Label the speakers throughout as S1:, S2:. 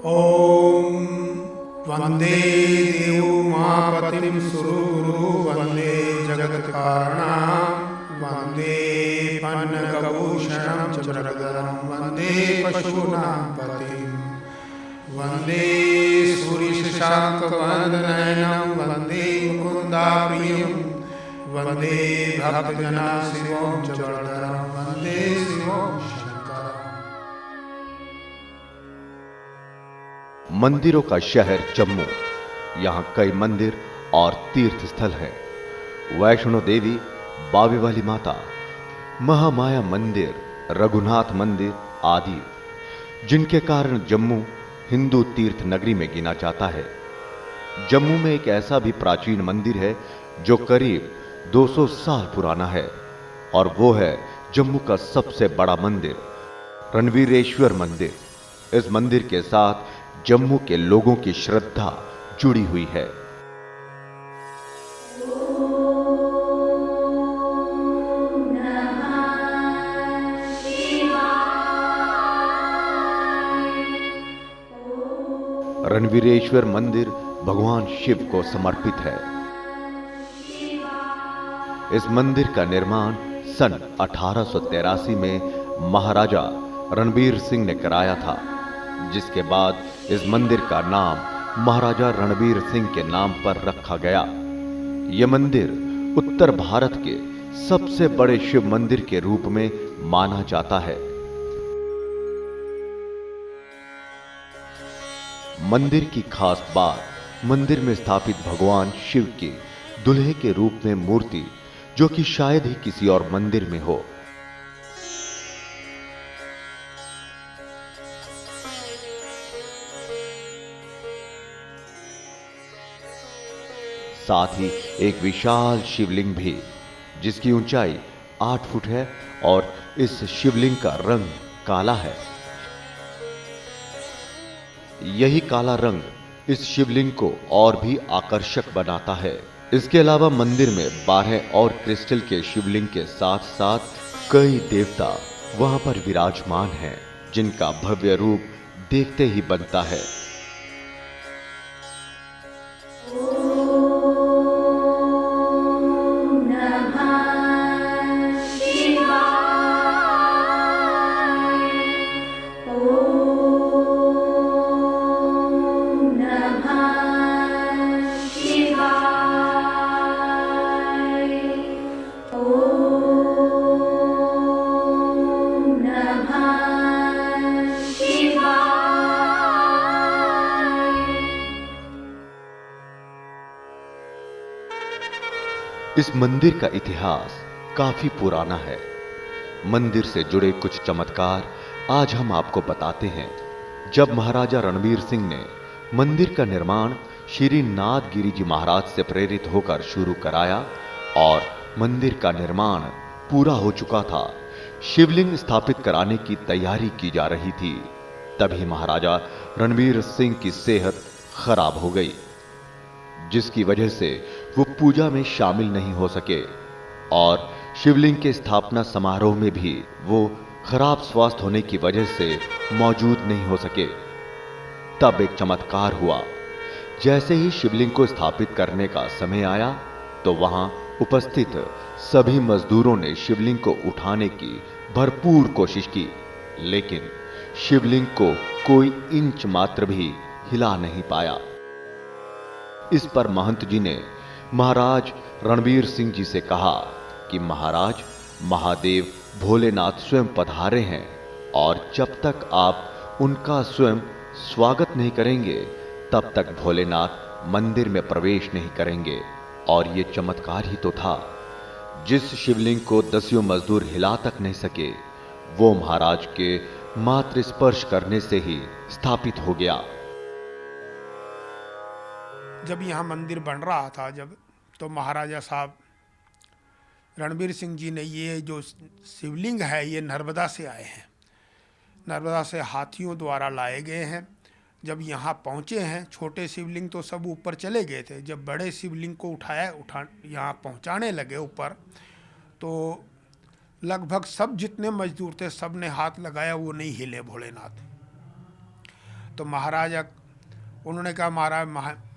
S1: ॐ वन्दे देवोमापतिं सुरगुरु वन्दे जगत्कारणं वन्दे पन्नगभूषणं चक्रधरं वन्दे पशूनां पतिं वन्दे सूर्यशशाङ्कवदननयनं वन्दे मुकुन्दाप्रियं वन्दे भक्तजनाशिवं चक्रधरं वन्दे शिवं शङ्करम्।
S2: मंदिरों का शहर जम्मू। यहाँ कई मंदिर और तीर्थ स्थल हैं। वैष्णो देवी, बावे वाली माता, महामाया मंदिर, रघुनाथ मंदिर आदि, जिनके कारण जम्मू हिंदू तीर्थ नगरी में गिना जाता है। जम्मू में एक ऐसा भी प्राचीन मंदिर है जो करीब 200 साल पुराना है, और वो है जम्मू का सबसे बड़ा मंदिर, रणवीरेश्वर मंदिर। इस मंदिर के साथ जम्मू के लोगों की श्रद्धा जुड़ी हुई है। रणवीरेश्वर मंदिर भगवान शिव को समर्पित है। इस मंदिर का निर्माण सन 1883 में महाराजा रणबीर सिंह ने कराया था, जिसके बाद इस मंदिर का नाम महाराजा रणबीर सिंह के नाम पर रखा गया। यह मंदिर उत्तर भारत के सबसे बड़े शिव मंदिर के रूप में माना जाता है। मंदिर की खास बात, मंदिर में स्थापित भगवान शिव की दूल्हे के रूप में मूर्ति, जो कि शायद ही किसी और मंदिर में हो। साथ ही एक विशाल शिवलिंग भी, जिसकी ऊंचाई 8 फुट है, और इस शिवलिंग का रंग काला है। यही काला रंग इस शिवलिंग को और भी आकर्षक बनाता है। इसके अलावा मंदिर में 12 और क्रिस्टल के शिवलिंग के साथ साथ कई देवता वहां पर विराजमान हैं, जिनका भव्य रूप देखते ही बनता है। इस मंदिर का इतिहास काफी पुराना है। मंदिर से जुड़े कुछ चमत्कार आज हम आपको बताते हैं। जब महाराजा रणबीर सिंह ने मंदिर का निर्माण श्री नाथगिरी जी महाराज से प्रेरित होकर शुरू कराया और मंदिर का निर्माण पूरा हो चुका था, शिवलिंग स्थापित कराने की तैयारी की जा रही थी, तभी महाराजा रणबीर सिंह की सेहत खराब हो गई, जिसकी वजह से वो पूजा में शामिल नहीं हो सके और शिवलिंग के स्थापना समारोह में भी वो खराब स्वास्थ्य होने की वजह से मौजूद नहीं हो सके। तब एक चमत्कार हुआ। जैसे ही शिवलिंग को स्थापित करने का समय आया, तो वहां उपस्थित सभी मजदूरों ने शिवलिंग को उठाने की भरपूर कोशिश की, लेकिन शिवलिंग को कोई इंच मात्र भी हिला नहीं पाया। इस पर महंत जी ने महाराज रणबीर सिंह जी से कहा कि महाराज, महादेव भोलेनाथ स्वयं पधारे हैं, और जब तक आप उनका स्वयं स्वागत नहीं करेंगे, तब तक भोलेनाथ मंदिर में प्रवेश नहीं करेंगे। और ये चमत्कार ही तो था। जिस शिवलिंग को 10 मजदूर हिला तक नहीं सके, वो महाराज के मात्र स्पर्श करने से ही स्थापित हो गया।
S1: जब यहाँ मंदिर बन रहा था, तो महाराजा साहब रणबीर सिंह जी ने ये जो शिवलिंग है, ये नर्मदा से आए हैं, नर्मदा से हाथियों द्वारा लाए गए हैं। जब यहाँ पहुँचे हैं, छोटे शिवलिंग तो सब ऊपर चले गए थे। जब बड़े शिवलिंग को यहाँ पहुँचाने लगे ऊपर, तो लगभग सब जितने मजदूर थे, सब ने हाथ लगाया, वो नहीं हिले भोलेनाथ। तो तो महाराजा, उन्होंने कहा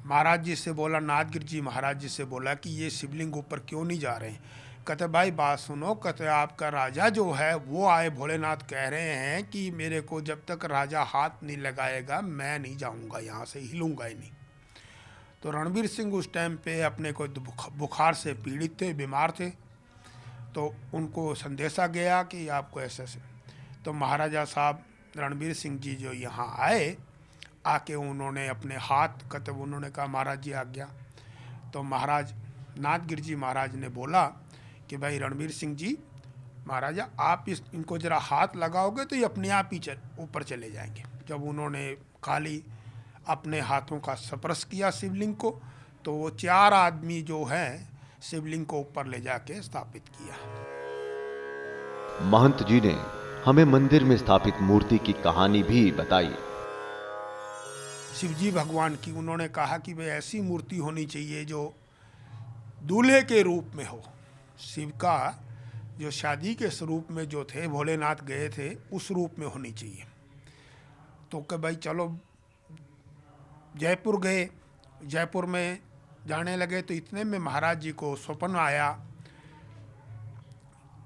S1: महाराज जी से बोला, नाथगिर जी महाराज जी से बोला कि ये शिवलिंग ऊपर क्यों नहीं जा रहे हैं। कहते भाई बात सुनो, कहते आपका राजा जो है वो आए, भोलेनाथ कह रहे हैं कि मेरे को जब तक राजा हाथ नहीं लगाएगा मैं नहीं जाऊंगा, यहाँ से हिलूंगा ही नहीं। तो रणबीर सिंह उस टाइम पे अपने को बुखार से पीड़ित थे, बीमार थे, तो उनको संदेशा गया कि आपको ऐसे से। तो महाराजा साहब रणबीर सिंह जी जो यहाँ आए, आके उन्होंने अपने हाथ, कहते उन्होंने कहा महाराज जी आज्ञा। तो महाराज नाथगिर जी महाराज ने बोला कि भाई रणबीर सिंह जी महाराजा आप इनको ज़रा हाथ लगाओगे तो ये अपने आप ही ऊपर चले जाएंगे। जब उन्होंने खाली अपने हाथों का स्पर्श किया शिवलिंग को, तो वो 4 आदमी जो हैं शिवलिंग को ऊपर ले जाके स्थापित किया।
S2: महंत जी ने हमें मंदिर में स्थापित मूर्ति की कहानी भी बताई।
S1: शिवजी भगवान की उन्होंने कहा कि भाई ऐसी मूर्ति होनी चाहिए जो दूल्हे के रूप में हो। शिव का जो शादी के स्वरूप में जो थे, भोलेनाथ गए थे उस रूप में होनी चाहिए। तो कि भाई चलो जयपुर गए, जयपुर में जाने लगे तो इतने में महाराज जी को स्वप्न आया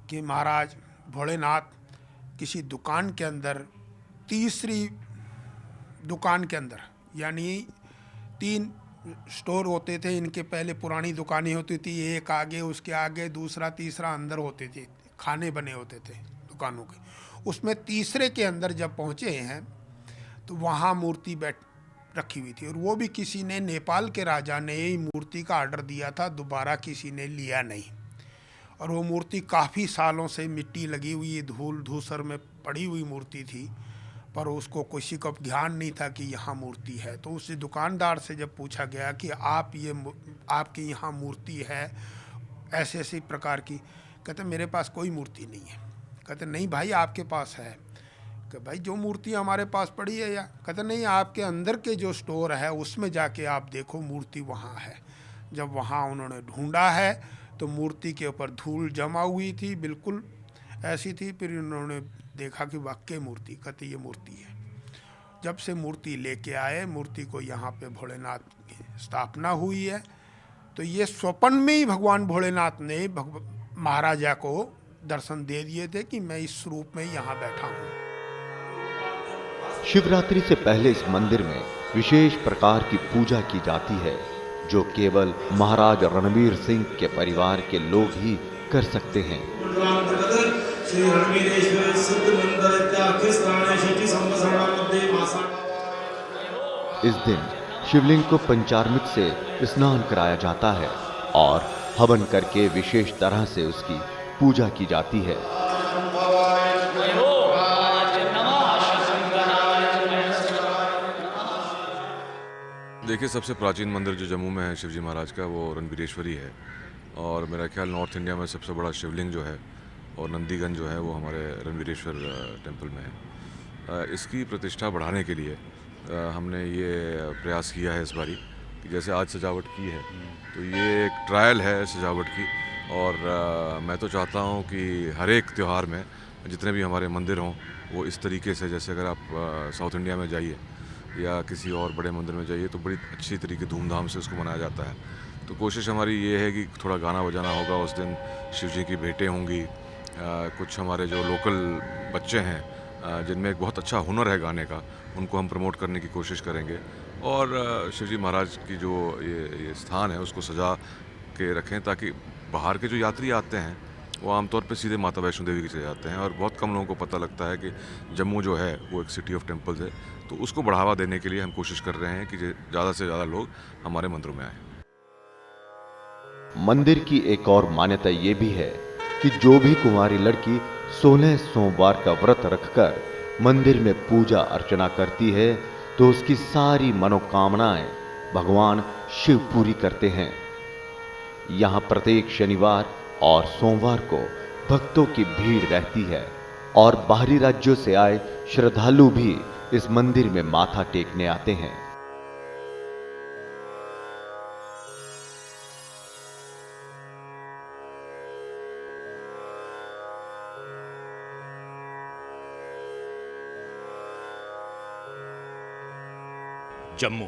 S1: कि महाराज भोलेनाथ किसी दुकान के अंदर, तीसरी दुकान के अंदर, यानी 3 स्टोर होते थे इनके, पहले पुरानी दुकानें होती थी, एक आगे उसके आगे दूसरा तीसरा अंदर होते थे, खाने बने होते थे दुकानों के। उसमें तीसरे के अंदर जब पहुँचे हैं तो वहाँ मूर्ति रखी हुई थी, और वो भी किसी ने, नेपाल के राजा ने यही मूर्ति का ऑर्डर दिया था, दोबारा किसी ने लिया नहीं। और वो मूर्ति काफ़ी सालों से मिट्टी लगी हुई, धूल धूसर में पड़ी हुई मूर्ति थी, पर उसको किसी को ध्यान नहीं था कि यहाँ मूर्ति है। तो उस दुकानदार से जब पूछा गया कि आपके यहाँ मूर्ति है ऐसे ऐसे प्रकार की, कहते मेरे पास कोई मूर्ति नहीं है। कहते नहीं भाई आपके पास है। कि भाई जो मूर्ति हमारे पास पड़ी है या, कहते नहीं आपके अंदर के जो स्टोर है उसमें जाके आप देखो मूर्ति वहाँ है। जब वहाँ उन्होंने ढूंढा है तो मूर्ति के ऊपर धूल जमा हुई थी, बिल्कुल ऐसी थी। फिर उन्होंने देखा कि वाकई मूर्ति, कहते ये मूर्ति है। जब से मूर्ति लेके आए, मूर्ति को यहाँ पे भोलेनाथ की स्थापना हुई है। तो ये स्वप्न में ही भगवान भोलेनाथ ने महाराजा को दर्शन दे दिए थे कि मैं इस रूप में यहाँ बैठा हूँ।
S2: शिवरात्रि से पहले इस मंदिर में विशेष प्रकार की पूजा की जाती है, जो केवल महाराज रणबीर सिंह के परिवार के लोग ही कर सकते हैं। इस दिन शिवलिंग को पंचामृत से स्नान कराया जाता है और हवन करके विशेष तरह से उसकी पूजा की जाती है।
S3: देखिए, सबसे प्राचीन मंदिर जो जम्मू में है शिवजी महाराज का, वो रणबीरेश्वरी है। और मेरा ख्याल नॉर्थ इंडिया में सबसे बड़ा शिवलिंग जो है और नंदीगंज जो है वो हमारे रणबीरेश्वर टेम्पल में है। इसकी प्रतिष्ठा बढ़ाने के लिए हमने ये प्रयास किया है इस बारी कि जैसे आज सजावट की है, तो ये एक ट्रायल है सजावट की। और मैं तो चाहता हूँ कि हर एक त्यौहार में जितने भी हमारे मंदिर हों वो इस तरीके से, जैसे अगर आप साउथ इंडिया में जाइए या किसी और बड़े मंदिर में जाइए तो बड़ी अच्छी तरीके धूमधाम से उसको मनाया जाता है। तो कोशिश हमारी ये है कि थोड़ा गाना बजाना होगा उस दिन, शिव जी की भेंटें होंगी, कुछ हमारे जो लोकल बच्चे हैं जिनमें एक बहुत अच्छा हुनर है गाने का, उनको हम प्रमोट करने की कोशिश करेंगे। और शिव जी महाराज की जो ये स्थान है उसको सजा के रखें, ताकि बाहर के जो यात्री आते हैं वो आमतौर पे सीधे माता वैष्णो देवी के चले जाते हैं, और बहुत कम लोगों को पता लगता है कि जम्मू जो है वो एक सिटी ऑफ टेम्पल्स है। तो उसको बढ़ावा देने के लिए हम कोशिश कर रहे हैं कि ज़्यादा से ज़्यादा लोग हमारे मंदिरों में आएँ।
S2: मंदिर की एक और मान्यता ये भी है कि जो भी कुंवारी लड़की 16 सोमवार का व्रत रखकर मंदिर में पूजा अर्चना करती है तो उसकी सारी मनोकामनाएं भगवान शिव पूरी करते हैं। यहां प्रत्येक शनिवार और सोमवार को भक्तों की भीड़ रहती है और बाहरी राज्यों से आए श्रद्धालु भी इस मंदिर में माथा टेकने आते हैं।
S4: जम्मू,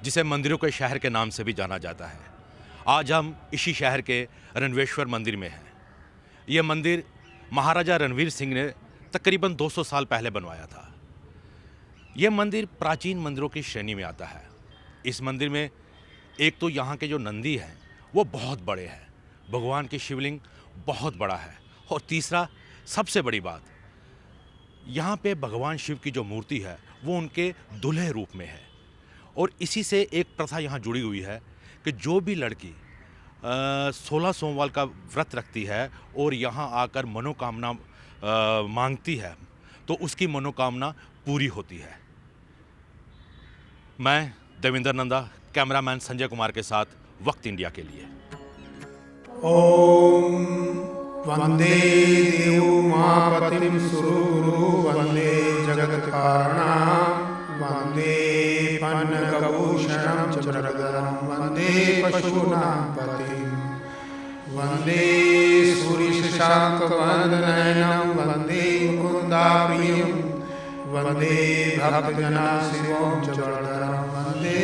S4: जिसे मंदिरों के शहर के नाम से भी जाना जाता है। आज हम इसी शहर के रणवेश्वर मंदिर में हैं। यह मंदिर महाराजा रणवीर सिंह ने तकरीबन 200 साल पहले बनवाया था। यह मंदिर प्राचीन मंदिरों की श्रेणी में आता है। इस मंदिर में एक तो यहाँ के जो नंदी हैं वो बहुत बड़े हैं, भगवान की शिवलिंग बहुत बड़ा है, और तीसरा सबसे बड़ी बात, यहाँ पे भगवान शिव की जो मूर्ति है वो उनके दूल्हे रूप में है। और इसी से एक प्रथा यहाँ जुड़ी हुई है कि जो भी लड़की 16 सोमवार का व्रत रखती है और यहाँ आकर मनोकामना मांगती है तो उसकी मनोकामना पूरी होती है। मैं देवेंद्र नंदा, कैमरामैन संजय कुमार के साथ वक्त इंडिया के लिए।
S1: ओम वंदे देवोमापतिं सुरगुरु वंदे जगत्कारणं वंदे पन्नगभूषणं चन्द्रधरं वंदे पशूनां पतिं वंदे सूर्यशशाङ्कवदननयनं वंदे मुकुन्दाप्रियं वंदे भक्तजनाशिवं च वरदं वंदे